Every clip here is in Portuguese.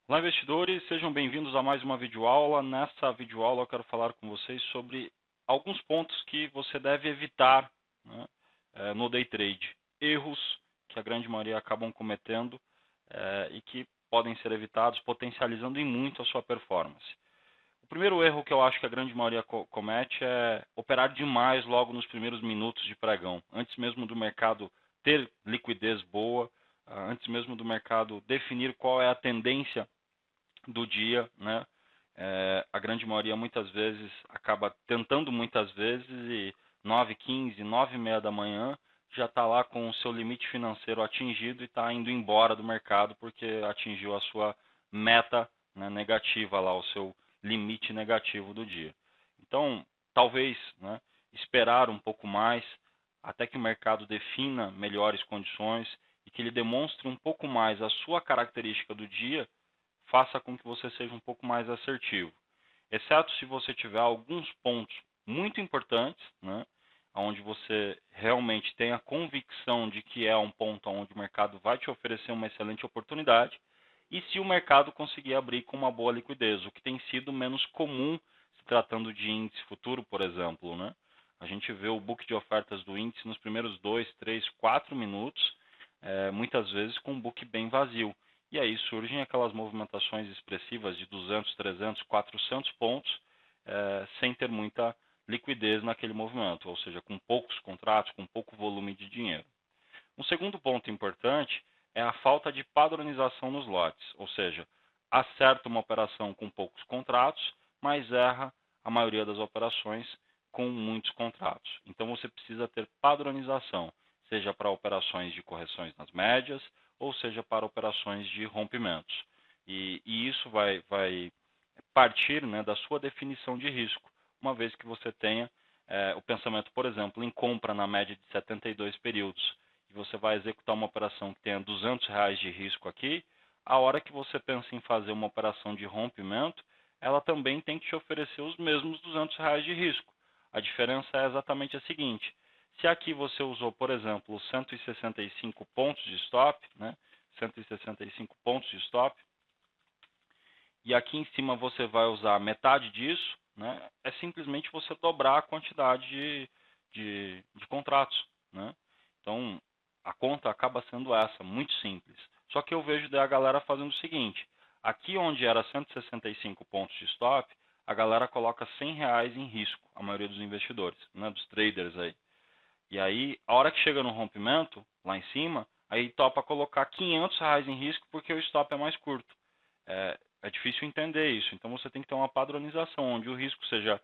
Olá, investidores, sejam bem-vindos a mais uma videoaula. Nessa videoaula eu quero falar com vocês sobre alguns pontos que você deve evitar, né, no day trade. Erros que a grande maioria acabam cometendo e que podem ser evitados, potencializando em muito a sua performance. O primeiro erro que eu acho que a grande maioria comete é operar demais logo nos primeiros minutos de pregão, antes mesmo do mercado ter liquidez boa, antes mesmo do mercado definir qual é a tendência do dia, né? A grande maioria muitas vezes acaba tentando muitas vezes e 9h15, 9h30 da manhã já está lá com o seu limite financeiro atingido e está indo embora do mercado porque atingiu a sua meta, né, negativa lá, o seu limite negativo do dia. Então, talvez, né, esperar um pouco mais até que o mercado defina melhores condições e que ele demonstre um pouco mais a sua característica do dia, faça com que você seja um pouco mais assertivo. Exceto se você tiver alguns pontos muito importantes, né, onde você realmente tem a convicção de que é um ponto onde o mercado vai te oferecer uma excelente oportunidade, e se o mercado conseguir abrir com uma boa liquidez, o que tem sido menos comum se tratando de índice futuro, por exemplo, né? A gente vê o book de ofertas do índice nos primeiros 2, 3, 4 minutos, muitas vezes com um book bem vazio. E aí surgem aquelas movimentações expressivas de 200, 300, 400 pontos, sem ter muita liquidez naquele movimento, ou seja, com poucos contratos, com pouco volume de dinheiro. Um segundo ponto importante é a falta de padronização nos lotes, ou seja, acerta uma operação com poucos contratos, mas erra a maioria das operações com muitos contratos. Então você precisa ter padronização, seja para operações de correções nas médias, ou seja para operações de rompimentos. E isso vai partir, né, da sua definição de risco, uma vez que você tenha o pensamento, por exemplo, em compra na média de 72 períodos, e você vai executar uma operação que tenha R$ 200 de risco aqui, a hora que você pensa em fazer uma operação de rompimento, ela também tem que te oferecer os mesmos R$ 200 de risco. A diferença é exatamente a seguinte: se aqui você usou, por exemplo, 165 pontos de stop, né, 165 pontos de stop, e aqui em cima você vai usar metade disso, né, é simplesmente você dobrar a quantidade de contratos, né? Então, a conta acaba sendo essa, muito simples. Só que eu vejo a galera fazendo o seguinte: aqui onde era 165 pontos de stop, a galera coloca R$ 100 em risco, a maioria dos investidores, né, dos traders aí. E aí, a hora que chega no rompimento, lá em cima, aí topa colocar R$ 500 em risco porque o stop é mais curto. É difícil entender isso. Então você tem que ter uma padronização onde o risco seja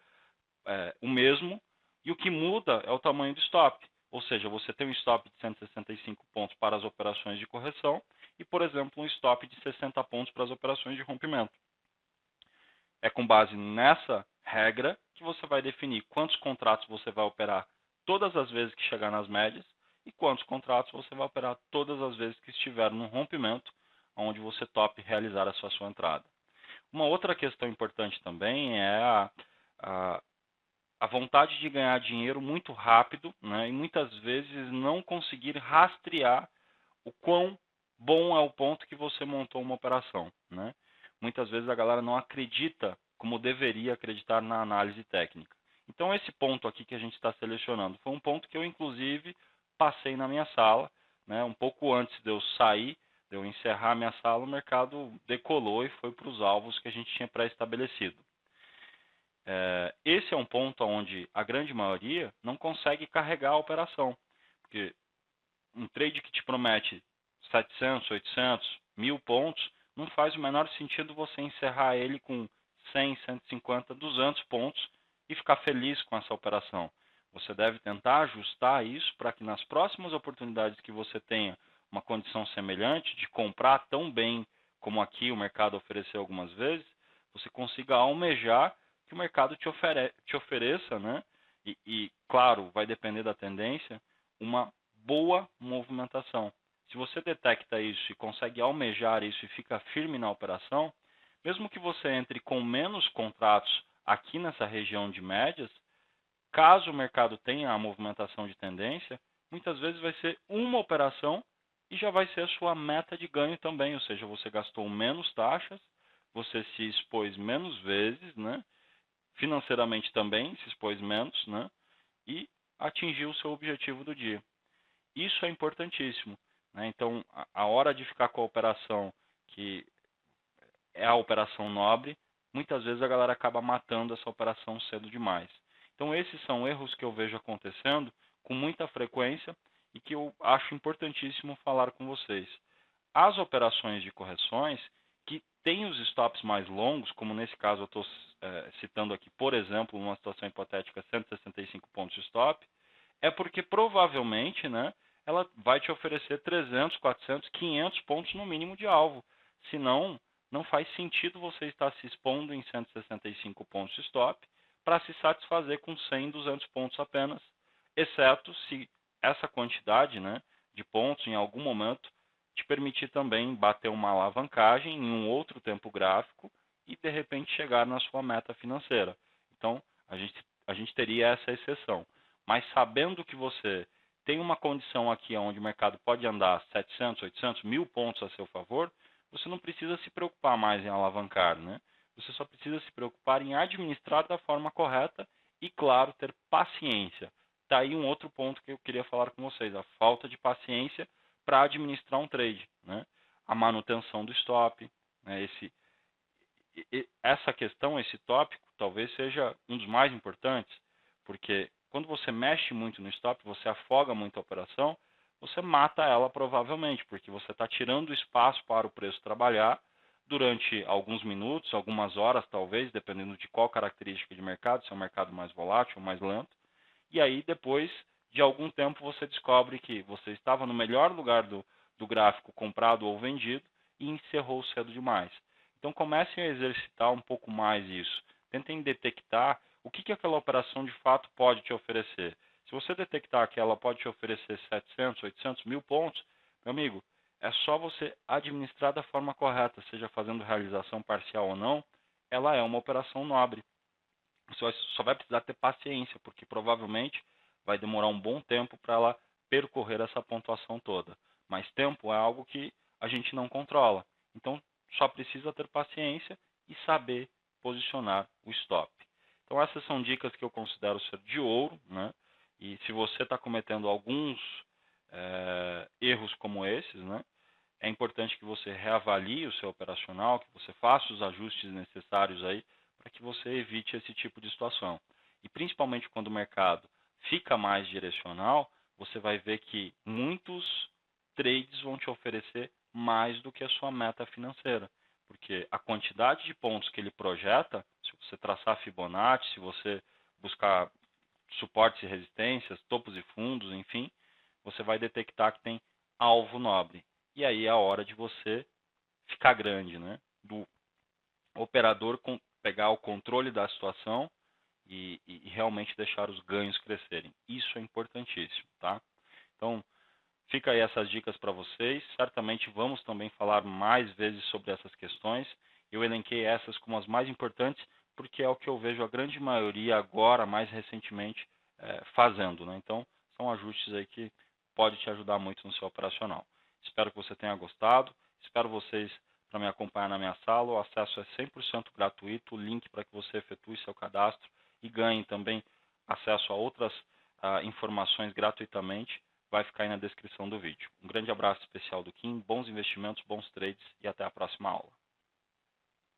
o mesmo e o que muda é o tamanho do stop. Ou seja, você tem um stop de 165 pontos para as operações de correção e, por exemplo, um stop de 60 pontos para as operações de rompimento. É com base nessa regra que você vai definir quantos contratos você vai operar todas as vezes que chegar nas médias e quantos contratos você vai operar todas as vezes que estiver no rompimento, onde você tope realizar a sua entrada. Uma outra questão importante também é a, a vontade de ganhar dinheiro muito rápido, né, e muitas vezes não conseguir rastrear o quão bom é o ponto que você montou uma operação, né? Muitas vezes a galera não acredita como deveria acreditar na análise técnica. Então esse ponto aqui que a gente está selecionando foi um ponto que eu inclusive passei na minha sala, né? Um pouco antes de eu sair, de eu encerrar minha sala, o mercado decolou e foi para os alvos que a gente tinha pré-estabelecido. Esse é um ponto onde a grande maioria não consegue carregar a operação, porque um trade que te promete 700, 800, 1.000 pontos, não faz o menor sentido você encerrar ele com 100, 150, 200 pontos e ficar feliz com essa operação. Você deve tentar ajustar isso para que nas próximas oportunidades que você tenha uma condição semelhante de comprar tão bem como aqui o mercado ofereceu algumas vezes, você consiga almejar que o mercado te ofereça, né? Claro, vai depender da tendência, uma boa movimentação. Se você detecta isso e consegue almejar isso e fica firme na operação, mesmo que você entre com menos contratos aqui nessa região de médias, caso o mercado tenha a movimentação de tendência, muitas vezes vai ser uma operação e já vai ser a sua meta de ganho também, ou seja, você gastou menos taxas, você se expôs menos vezes, né? Financeiramente também se expôs menos, né? E atingiu o seu objetivo do dia. Isso é importantíssimo, né? Então, a hora de ficar com a operação que é a operação nobre, muitas vezes a galera acaba matando essa operação cedo demais. Então, esses são erros que eu vejo acontecendo com muita frequência e que eu acho importantíssimo falar com vocês. As operações de correções que têm os stops mais longos, como nesse caso eu estou citando aqui, por exemplo, numa situação hipotética, 165 pontos de stop, é porque provavelmente, né, ela vai te oferecer 300, 400, 500 pontos no mínimo de alvo. Senão, não faz sentido você estar se expondo em 165 pontos de stop para se satisfazer com 100, 200 pontos apenas, exceto se essa quantidade, né, de pontos em algum momento te permitir também bater uma alavancagem em um outro tempo gráfico e de repente chegar na sua meta financeira. Então, a gente teria essa exceção. Mas sabendo que você tem uma condição aqui onde o mercado pode andar 700, 800, 1000 pontos a seu favor, você não precisa se preocupar mais em alavancar, né? Você só precisa se preocupar em administrar da forma correta e, claro, ter paciência. Está aí um outro ponto que eu queria falar com vocês, a falta de paciência para administrar um trade, né? A manutenção do stop, né? Essa questão, esse tópico, talvez seja um dos mais importantes, porque quando você mexe muito no stop, você afoga muito a operação, você mata ela provavelmente, porque você está tirando espaço para o preço trabalhar durante alguns minutos, algumas horas talvez, dependendo de qual característica de mercado, se é um mercado mais volátil ou mais lento. E aí depois de algum tempo você descobre que você estava no melhor lugar do gráfico comprado ou vendido e encerrou cedo demais. Então comecem a exercitar um pouco mais isso. Tentem detectar o que aquela operação de fato pode te oferecer. Se você detectar que ela pode te oferecer 700, 800, 1000 pontos, meu amigo, é só você administrar da forma correta, seja fazendo realização parcial ou não, ela é uma operação nobre. Você só vai precisar ter paciência, porque provavelmente vai demorar um bom tempo para ela percorrer essa pontuação toda. Mas tempo é algo que a gente não controla. Então, só precisa ter paciência e saber posicionar o stop. Então, essas são dicas que eu considero ser de ouro, né? E se você está cometendo alguns erros como esses, né? É importante que você reavalie o seu operacional, que você faça os ajustes necessários aí para que você evite esse tipo de situação. E principalmente quando o mercado fica mais direcional, você vai ver que muitos trades vão te oferecer mais do que a sua meta financeira. Porque a quantidade de pontos que ele projeta, se você traçar Fibonacci, se você buscar suportes e resistências, topos e fundos, enfim, você vai detectar que tem alvo nobre. E aí é a hora de você ficar grande, né? Do operador pegar o controle da situação e realmente deixar os ganhos crescerem. Isso é importantíssimo, tá? Então, fica aí essas dicas para vocês. Certamente vamos também falar mais vezes sobre essas questões. Eu elenquei essas como as mais importantes, porque é o que eu vejo a grande maioria agora, mais recentemente, fazendo, né? Então, são ajustes aí que pode te ajudar muito no seu operacional. Espero que você tenha gostado. Espero vocês para me acompanhar na minha sala. O acesso é 100% gratuito. O link para que você efetue seu cadastro e ganhe também acesso a outras informações gratuitamente vai ficar aí na descrição do vídeo. Um grande abraço especial do Kim, bons investimentos, bons trades e até a próxima aula.